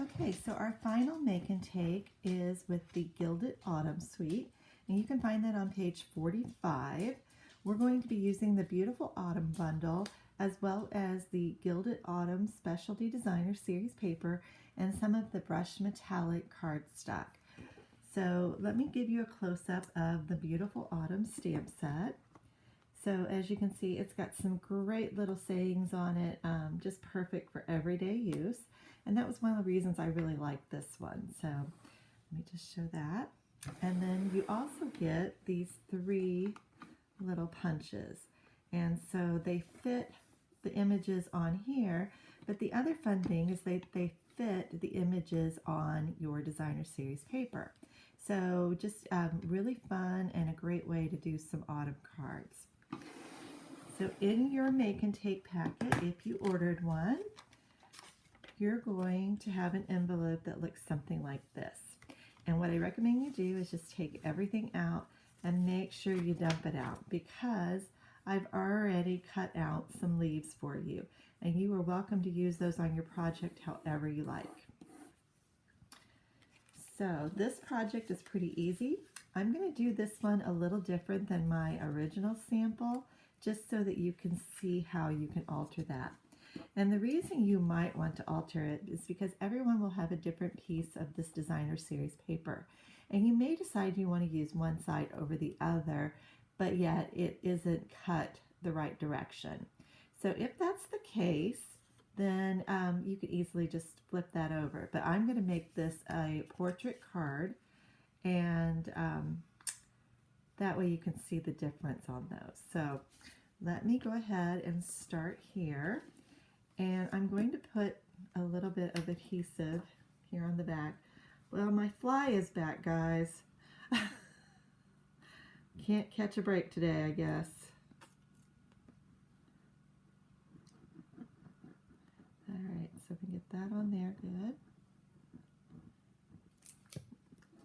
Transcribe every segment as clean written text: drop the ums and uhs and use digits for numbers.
Okay, so our final make and take is with the Gilded Autumn Suite, and you can find that on page 45. We're going to be using the Beautiful Autumn bundle as well as the Gilded Autumn Specialty Designer Series paper and some of the brushed metallic cardstock. So let me give you a close-up of the Beautiful Autumn stamp set. So as you can see, it's got some great little sayings on it, just perfect for everyday use. And that was one of the reasons I really liked this one. So let me just show that. And then you also get these 3 little punches. And so they fit the images on here, but the other fun thing is they fit the images on your designer series paper. So just really fun and a great way to do some autumn cards. So in your make and take packet, if you ordered one, you're going to have an envelope that looks something like this. And what I recommend you do is just take everything out and make sure you dump it out, because I've already cut out some leaves for you, and you are welcome to use those on your project however you like. So this project is pretty easy. I'm going to do this one a little different than my original sample, just so that you can see how you can alter that. And the reason you might want to alter it is because everyone will have a different piece of this designer series paper. And you may decide you want to use one side over the other, but yet it isn't cut the right direction. So if that's the case, then you could easily just flip that over. But I'm going to make this a portrait card, and that way you can see the difference on those. So let me go ahead and start here. And I'm going to put a little bit of adhesive here on the back. Well, my fly is back, guys. Can't catch a break today, I guess. All right, so we get that on there, good.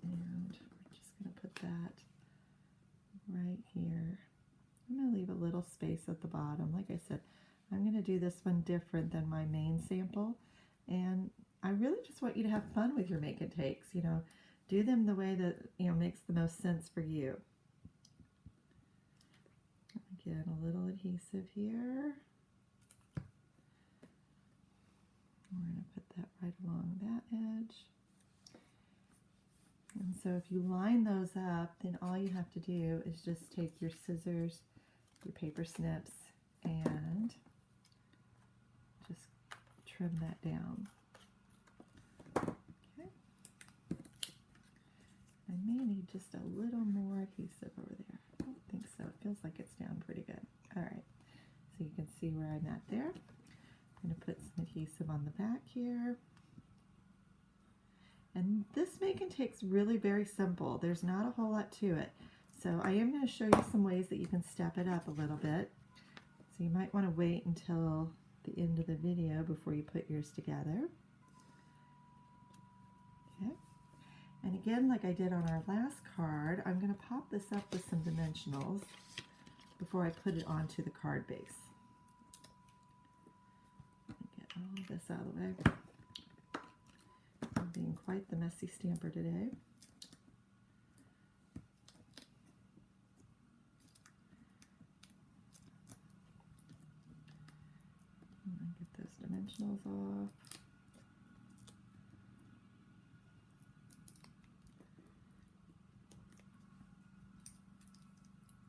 And we're just going to put that right here. I'm going to leave a little space at the bottom. Like I said, I'm going to do this one different than my main sample, and I really just want you to have fun with your make and takes. You know, do them the way that makes the most sense for you. Again, a little adhesive here. We're going to put that right along that edge. And so if you line those up, then all you have to do is just take your scissors, your paper snips, and just trim that down. Okay. I may need just a little more adhesive over there. I don't think so. It feels like it's down pretty good. All right. So you can see where I'm at there. I'm going to put some adhesive on the back here. And this make and take's really very simple. There's not a whole lot to it. So I am going to show you some ways that you can step it up a little bit. So you might want to wait until the end of the video before you put yours together. Okay. And again, like I did on our last card, I'm going to pop this up with some dimensionals before I put it onto the card base. Get all of this out of the way. I'm being quite the messy stamper today. Get those dimensionals off.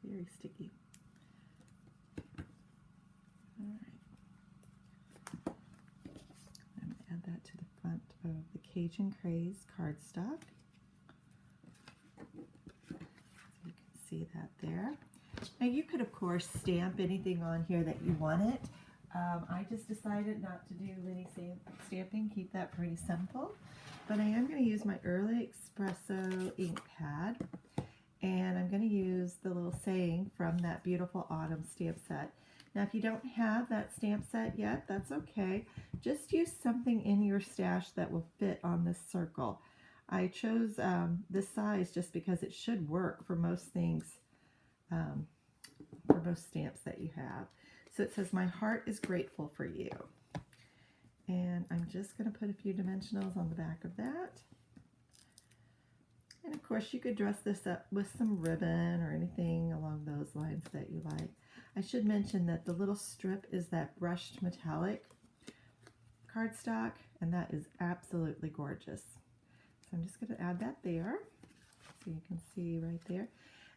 Very sticky. All right. I'm going to add that to the front of the Cajun Craze cardstock. So you can see that there. Now you could, of course, stamp anything on here that you wanted. I just decided not to do any stamping, keep that pretty simple. But I am going to use my Early Espresso ink pad, and I'm going to use the little saying from that Beautiful Autumn stamp set. Now if you don't have that stamp set yet, that's okay. Just use something in your stash that will fit on this circle. I chose this size just because it should work for most things, for most stamps that you have. So it says, "My heart is grateful for you." And I'm just going to put a few dimensionals on the back of that. And of course you could dress this up with some ribbon or anything along those lines that you like. I should mention that the little strip is that brushed metallic cardstock, and that is absolutely gorgeous. So I'm just going to add that there so you can see right there.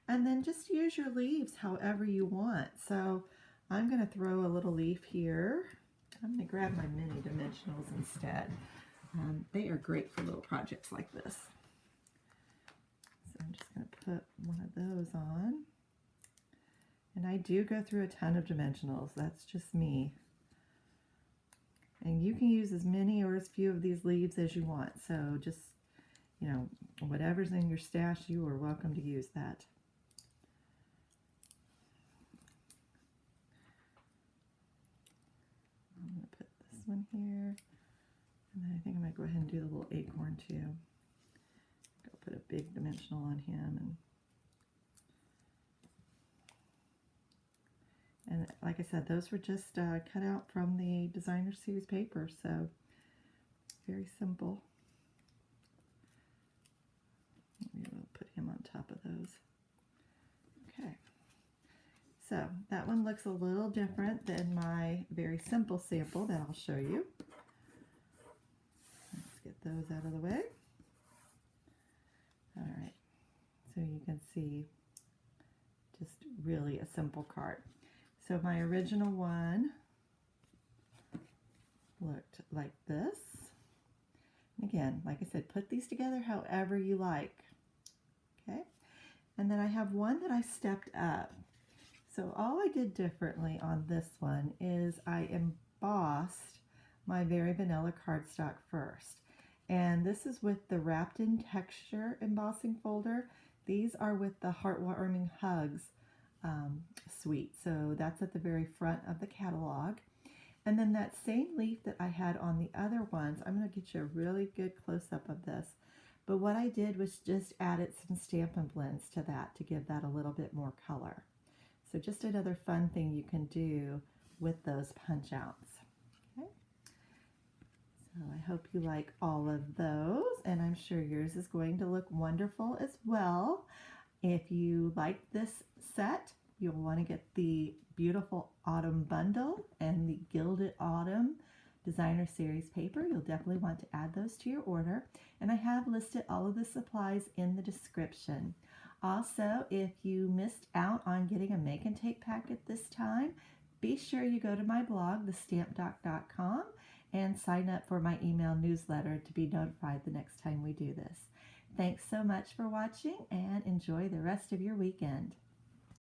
And then just use your leaves however you want. So I'm going to throw a little leaf here. I'm going to grab my mini dimensionals instead. They are great for little projects like this. So I'm just going to put one of those on. And I do go through a ton of dimensionals. That's just me. And you can use as many or as few of these leaves as you want. So just, you know, whatever's in your stash, you are welcome to use that. I'm going to put this one here. And then I think I'm going to go ahead and do the little acorn too. I'll put a big dimensional on him. And like I said, those were just cut out from the designer series paper, so very simple. Maybe we'll put him on top of those. Okay, so that one looks a little different than my very simple sample that I'll show you. Let's get those out of the way. All right, so you can see just really a simple card. So my original one looked like this. And again, like I said, put these together however you like. Okay, and then I have one that I stepped up. So all I did differently on this one is I embossed my very vanilla cardstock first. And this is with the Wrapped in Texture embossing folder. These are with the Heartwarming Hugs suite. So that's at the very front of the catalog. And then that same leaf that I had on the other ones, I'm going to get you a really good close-up of this. But what I did was just added some Stampin' Blends to that to give that a little bit more color. So just another fun thing you can do with those punch outs. Okay. So I hope you like all of those, and I'm sure yours is going to look wonderful as well. If you like this set, you'll want to get the beautiful Autumn Bundle and the Gilded Autumn Designer Series paper. You'll definitely want to add those to your order. And I have listed all of the supplies in the description. Also, if you missed out on getting a make and take packet this time, be sure you go to my blog, thestampdoc.com, and sign up for my email newsletter to be notified the next time we do this. Thanks so much for watching, and enjoy the rest of your weekend.